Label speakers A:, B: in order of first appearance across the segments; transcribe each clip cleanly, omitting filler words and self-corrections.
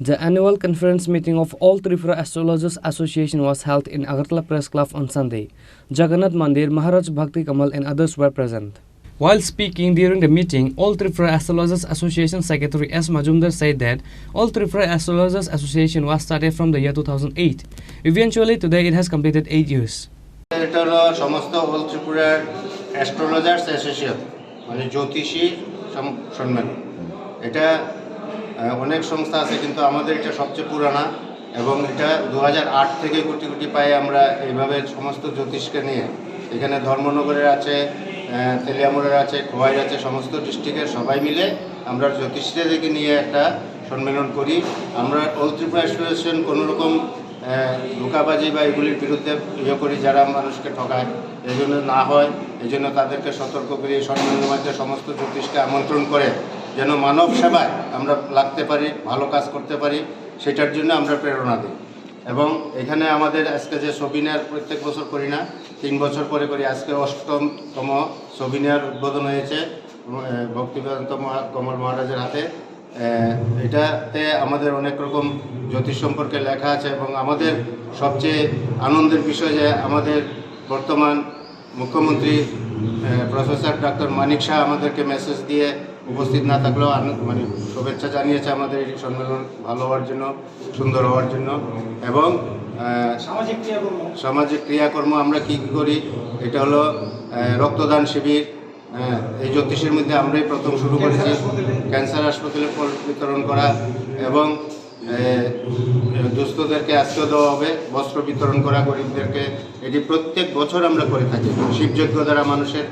A: The annual conference meeting of All Tripura Astrologers Association was held in Agartala Press Club on Sunday. Jagannath Mandir, Maharaj Bhakti Kamal and others were present. While speaking during the meeting, All Tripura Astrologers Association Secretary S. Majumdar said that All Tripura Astrologers Association was started from the year 2008. Eventually, today it has completed 8 years.
B: এটা হলো সমস্ত all ত্রিপুরার astrologers association মানে জ্যোতিষী সম্মেলন। এটা অনেক সংস্থা আছে কিন্তু আমাদের এটা সবচেয়ে পুরানা এবং এটা 2008 থেকে কোটি কোটি পায়ে আমরা এইভাবে সমস্ত জ্যোতিষকে নিয়ে এখানে ধর্মনগরের আছে, তেলিয়ামুড়ের আছে, খোয়াইর আছে, সমস্ত ডিস্ট্রিক্টের সবাই মিলে আমরা জ্যোতিষীদেরকে নিয়ে একটা সম্মেলন করি। আমরা অল ত্রিপুরা অ্যাসোসিয়েশন কোনোরকম ধোঁকাবাজি বা এগুলির বিরুদ্ধে করি যারা মানুষকে ঠকায়, এই জন্য না হয়, এই জন্য তাদেরকে সতর্ক করি। এই সম্মেলনের মধ্যে সমস্ত জ্যোতিষকে আমন্ত্রণ করে যেন মানব সেবায় আমরা লাগতে পারি, ভালো কাজ করতে পারি, সেটার জন্য আমরা প্রেরণা দিই। এবং এখানে আমাদের আজকে যে সবিনার প্রত্যেক বছর করি না, 3 বছর পরে করি। আজকে 8তম সবিনার উদ্বোধন হয়েছে ভক্তিবেদান্ত কমল মহারাজের হাতে। এটাতে আমাদের অনেক রকম জ্যোতিষ সম্পর্কে লেখা আছে এবং আমাদের সবচেয়ে আনন্দের বিষয় যে আমাদের বর্তমান মুখ্যমন্ত্রী প্রফেসর ডক্টর মানিক শাহ আমাদেরকে মেসেজ দিয়ে উপস্থিত না থাকলেও মানে শুভেচ্ছা জানিয়েছে আমাদের এই সম্মেলন ভালো হওয়ার জন্য, সুন্দর হওয়ার জন্য। এবং সামাজিক ক্রিয়াকর্ম আমরা কী করি, এটা হলো রক্তদান শিবির। এই জ্যোতিষের মধ্যে আমরাই প্রথম শুরু করেছি। ক্যান্সার হাসপাতালে ফল বিতরণ করা এবং দুস্থদেরকে আশ্রয় দেওয়া হবে, বস্ত্র বিতরণ করা গরিবদেরকে। এটি প্রত্যেক বছর আমরা করে থাকি। শিবযজ্ঞ দ্বারা মানুষের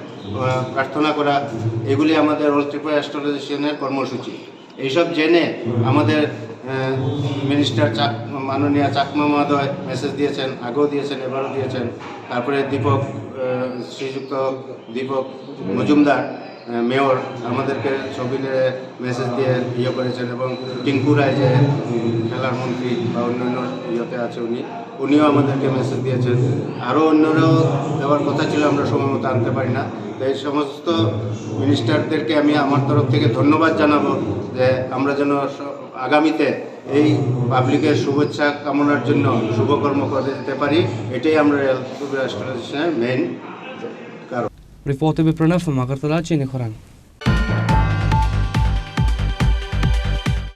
B: প্রার্থনা করা, এগুলি আমাদের অল ত্রিপুরা অ্যাস্ট্রোলজিশনের কর্মসূচি। এইসব জেনে আমাদের মিনিস্টার মাননীয় চাকমা মহোদয় মেসেজ দিয়েছেন, আগেও দিয়েছেন, এবারও দিয়েছেন। তারপরে শ্রীযুক্ত দীপক মজুমদার মেয়র আমাদেরকে ছবিতে মেসেজ দিয়ে করেছেন এবং টিঙ্কু রায় যে খেলার মন্ত্রী বা অন্যান্য আছে উনিও আমাদেরকে মেসেজ দিয়েছেন। আরও অন্যরাও দেওয়ার কথা ছিল, আমরা সময় মতো আনতে পারি না। তো এই সমস্ত মিনিস্টারদেরকে আমি আমার তরফ থেকে ধন্যবাদ জানাবো যে আমরা যেন আগামীতে এই পাবলিকের শুভেচ্ছা কামনার জন্য শুভকর্ম করে যেতে পারি। এটাই আমরা অ্যাস্ট্রোলজিশনের মেইন কারণ।
A: Reported by Pranav from Agartala, Chini Khorang.